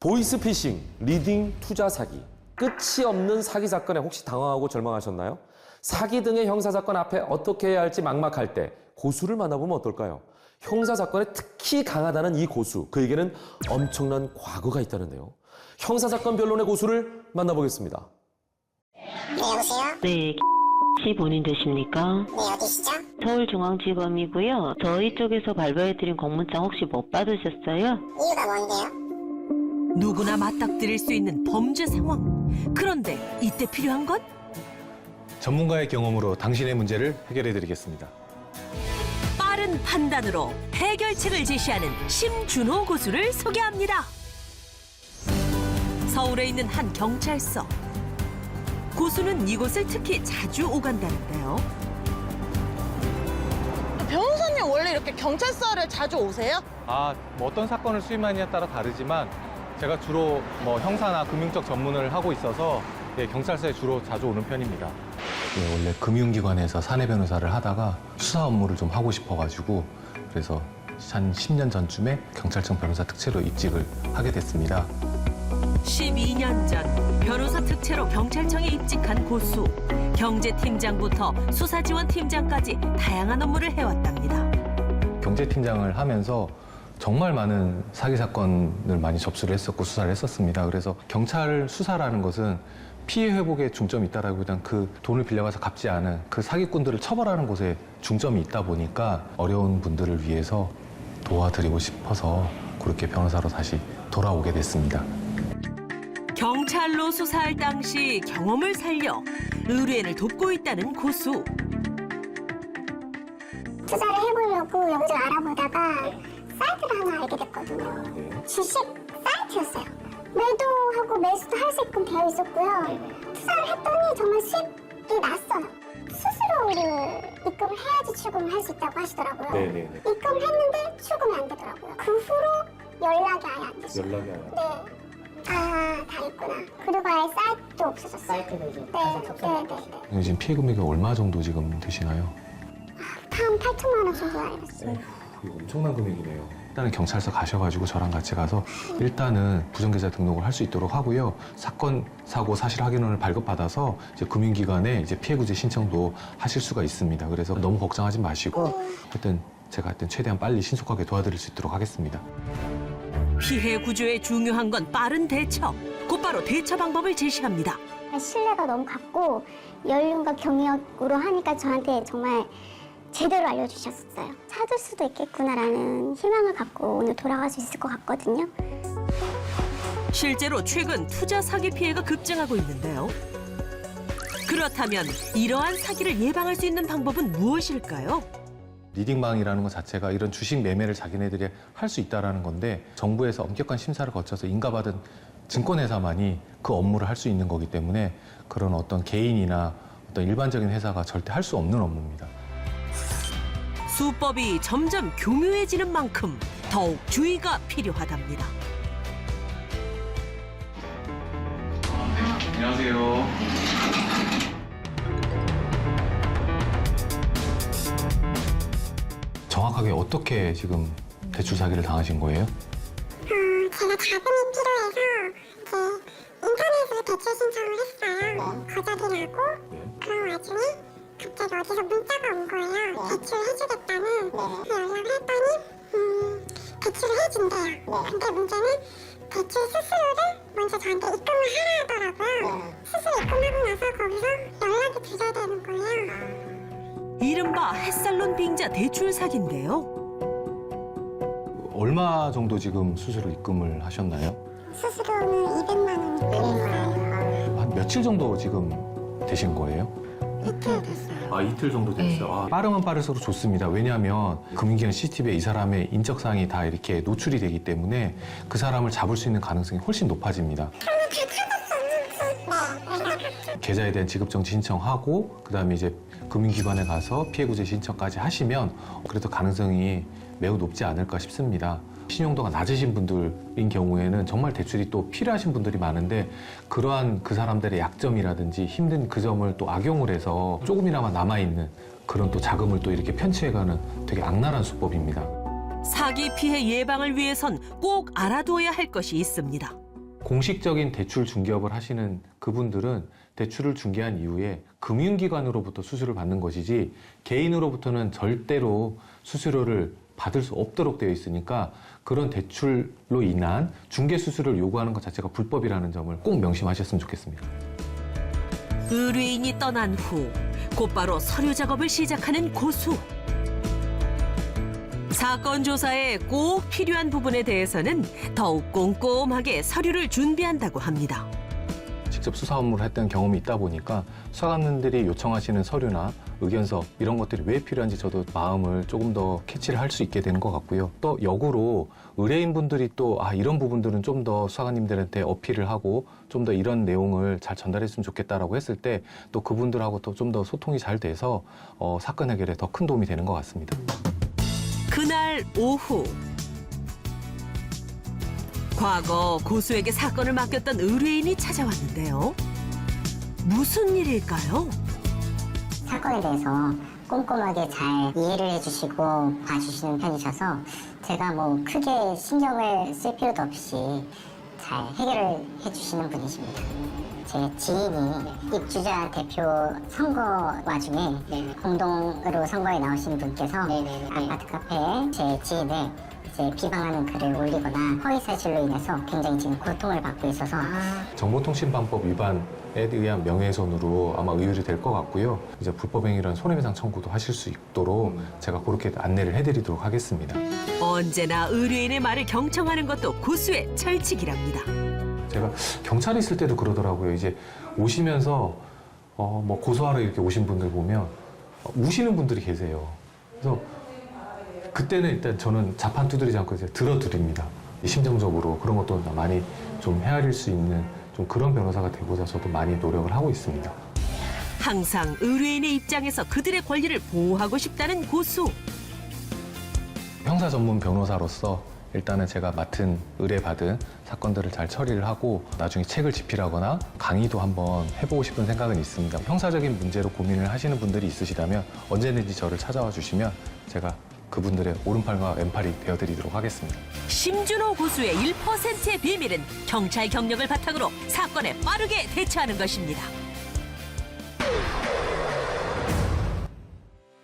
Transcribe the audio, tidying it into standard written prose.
보이스피싱, 리딩, 투자 사기. 끝이 없는 사기 사건에 혹시 당황하고 절망하셨나요? 사기 등의 형사사건 앞에 어떻게 해야 할지 막막할 때 고수를 만나보면 어떨까요? 형사사건에 특히 강하다는 이 고수, 그에게는 엄청난 과거가 있다는데요. 형사사건 변론의 고수를 만나보겠습니다. 네, 여보세요? 네, 씨 본인 되십니까? 네, 어디시죠? 서울중앙지검이고요. 저희 쪽에서 발부해드린 공문장 혹시 못 받으셨어요? 이유가 뭔데요? 누구나 맞닥뜨릴 수 있는 범죄 상황. 그런데 이때 필요한 건? 전문가의 경험으로 당신의 문제를 해결해드리겠습니다. 빠른 판단으로 해결책을 제시하는 심준호 고수를 소개합니다. 서울에 있는 한 경찰서. 고수는 이곳을 특히 자주 오간다는데요. 변호사님 원래 이렇게 경찰서를 자주 오세요? 뭐 어떤 사건을 수임하느냐에 따라 다르지만 제가 주로 형사나 금융적 전문을 하고 있어서 경찰서에 주로 자주 오는 편입니다. 원래 금융기관에서 사내 변호사를 하다가 수사 업무를 좀 하고 싶어가지고 그래서 한 10년 전쯤에 경찰청 변호사 특채로 입직을 하게 됐습니다. 12년 전 변호사 특채로 경찰청에 입직한 고수. 경제팀장부터 수사지원팀장까지 다양한 업무를 해왔답니다. 경제팀장을 하면서 정말 많은 사기 사건을 많이 접수를 했었고 수사를 했었습니다. 그래서 경찰 수사라는 것은 피해 회복에 중점이 있다라기보다는 그 돈을 빌려가서 갚지 않은 그 사기꾼들을 처벌하는 곳에 중점이 있다 보니까 어려운 분들을 위해서 도와드리고 싶어서 그렇게 변호사로 다시 돌아오게 됐습니다. 경찰로 수사할 당시 경험을 살려 의뢰인을 돕고 있다는 고수. 투자를 해보려고 여기저기 알아보다가 사이트를 하나 알게 됐거든요. 주식 사이트였어요. 매도하고 매수도 할 수 있게끔 되어 있었고요. 투자를 했더니 정말 수익이 났어요. 스스로를 입금을 해야지 출금을 할 수 있다고 하시더라고요. 입금을 했는데 출금이 안 되더라고요. 그 후로 연락이 아예 안 되시더라고요. 연락이 아예 안 네. 다 있구나. 그리고 아예 사이트도 없어졌어요. 사이트도 이제 네. 지금 피해 금액이 얼마 정도 지금 되시나요? 한 8천만 원 정도 알고 있어요. 이거 엄청난 금액이네요. 일단은 경찰서 가셔가지고 저랑 같이 가서 일단은 부정계좌 등록을 할 수 있도록 하고요. 사건, 사고, 사실 확인원을 발급받아서 이제 금융기관에 이제 피해구제 신청도 하실 수가 있습니다. 그래서 너무 걱정하지 마시고 하여튼 제가 최대한 빨리 신속하게 도와드릴 수 있도록 하겠습니다. 피해 구조에 중요한 건 빠른 대처. 곧바로 대처 방법을 제시합니다. 신뢰가 너무 갔고 연륜과 경력으로 하니까 저한테 정말 제대로 알려주셨어요. 찾을 수도 있겠구나라는 희망을 갖고 오늘 돌아갈 수 있을 것 같거든요. 실제로 최근 투자 사기 피해가 급증하고 있는데요. 그렇다면 이러한 사기를 예방할 수 있는 방법은 무엇일까요? 리딩방이라는 것 자체가 이런 주식 매매를 자기네들이 할 수 있다는 건데 정부에서 엄격한 심사를 거쳐서 인가받은 증권회사만이 그 업무를 할 수 있는 거기 때문에 그런 어떤 개인이나 어떤 일반적인 회사가 절대 할 수 없는 업무입니다. 수법이 점점 교묘해지는 만큼 더욱 주의가 필요하답니다. 안녕하세요. 정확하게 어떻게 지금 대출 사기를 당하신 거예요? 제가 자금이 필요해서 인터넷으로 대출 신청을 했어요. 거절을 하고 그런 와중에 갑자기 어디서 문자가 온 거예요. 대출 해주겠다는. 연락을 했더니 대출을 해준대요. 근데 문제는 대출 수수료를 먼저 저한테 입금을 하라 하더라고요. 수수료 입금하고 나서 거기서 연락이 두절되는 거예요. 이른바 햇살론 빙자 대출 사기인데요. 얼마 정도 지금 수수료 입금을 하셨나요? 수수료는 200만 원이 걸린 거예요. 한 며칠 정도 지금 되신 거예요? 이틀 됐어요. 이틀 정도 됐어요. 빠르면 빠를수록 좋습니다. 왜냐하면 금융기관 CCTV에 이 사람의 인적사항이 다 이렇게 노출이 되기 때문에 그 사람을 잡을 수 있는 가능성이 훨씬 높아집니다. 계좌에 대한 지급정지 신청하고 그다음에 이제 금융기관에 가서 피해구제 신청까지 하시면 그래도 가능성이 매우 높지 않을까 싶습니다. 신용도가 낮으신 분들인 경우에는 정말 대출이 또 필요하신 분들이 많은데 그러한 그 사람들의 약점이라든지 힘든 그 점을 또 악용을 해서 조금이나마 남아있는 그런 또 자금을 또 이렇게 편취해가는 되게 악랄한 수법입니다. 사기 피해 예방을 위해선 꼭 알아둬야 할 것이 있습니다. 공식적인 대출 중개업을 하시는 그분들은 대출을 중개한 이후에 금융기관으로부터 수수료를 받는 것이지 개인으로부터는 절대로 수수료를 받을 수 없도록 되어 있으니까 그런 대출로 인한 중개 수수료를 요구하는 것 자체가 불법이라는 점을 꼭 명심하셨으면 좋겠습니다. 의뢰인이 떠난 후 곧바로 서류 작업을 시작하는 고수. 사건 조사에 꼭 필요한 부분에 대해서는 더욱 꼼꼼하게 서류를 준비한다고 합니다. 직접 수사 업무를 했던 경험이 있다 보니까 수사관님들이 요청하시는 서류나 의견서 이런 것들이 왜 필요한지 저도 마음을 조금 더 캐치를 할 수 있게 되는 것 같고요. 또 역으로 의뢰인분들이 또 이런 부분들은 좀 더 수사관님들한테 어필을 하고 좀 더 이런 내용을 잘 전달했으면 좋겠다라고 했을 때 또 그분들하고 또 좀 더 소통이 잘 돼서 사건 해결에 더 큰 도움이 되는 것 같습니다. 그날 오후 과거 고수에게 사건을 맡겼던 의뢰인이 찾아왔는데요. 무슨 일일까요? 사건에 대해서 꼼꼼하게 잘 이해를 해주시고 봐주시는 편이셔서 제가 뭐 크게 신경을 쓸 필요도 없이 잘 해결을 해주시는 분이십니다. 제 지인이 입주자 대표 선거 와중에 공동으로 선거에 나오신 분께서 아파트 카페에 제 지인을 이제 비방하는 글을 올리거나 허위 사실로 인해서 굉장히 지금 고통을 받고 있어서 정보통신망법 위반에 의한 명예훼손으로 아마 의율이 될 것 같고요. 이제 불법행위란 손해배상 청구도 하실 수 있도록 제가 그렇게 안내를 해드리도록 하겠습니다. 언제나 의뢰인의 말을 경청하는 것도 고수의 철칙이랍니다. 제가 경찰에 있을 때도 그러더라고요. 이제 오시면서 뭐 고소하러 이렇게 오신 분들 보면 우시는 분들이 계세요. 그래서 그때는 일단 저는 자판 두드리지 않고 이제 들어드립니다. 심정적으로 그런 것도 많이 좀 헤아릴 수 있는 좀 그런 변호사가 되고자 저도 많이 노력을 하고 있습니다. 항상 의뢰인의 입장에서 그들의 권리를 보호하고 싶다는 고수. 형사 전문 변호사로서 일단은 제가 맡은 의뢰받은 사건들을 잘 처리를 하고 나중에 책을 집필하거나 강의도 한번 해보고 싶은 생각은 있습니다. 형사적인 문제로 고민을 하시는 분들이 있으시다면 언제든지 저를 찾아와 주시면 제가 그분들의 오른팔과 왼팔이 되어드리도록 하겠습니다. 심준호 고수의 1%의 비밀은 경찰 경력을 바탕으로 사건에 빠르게 대처하는 것입니다.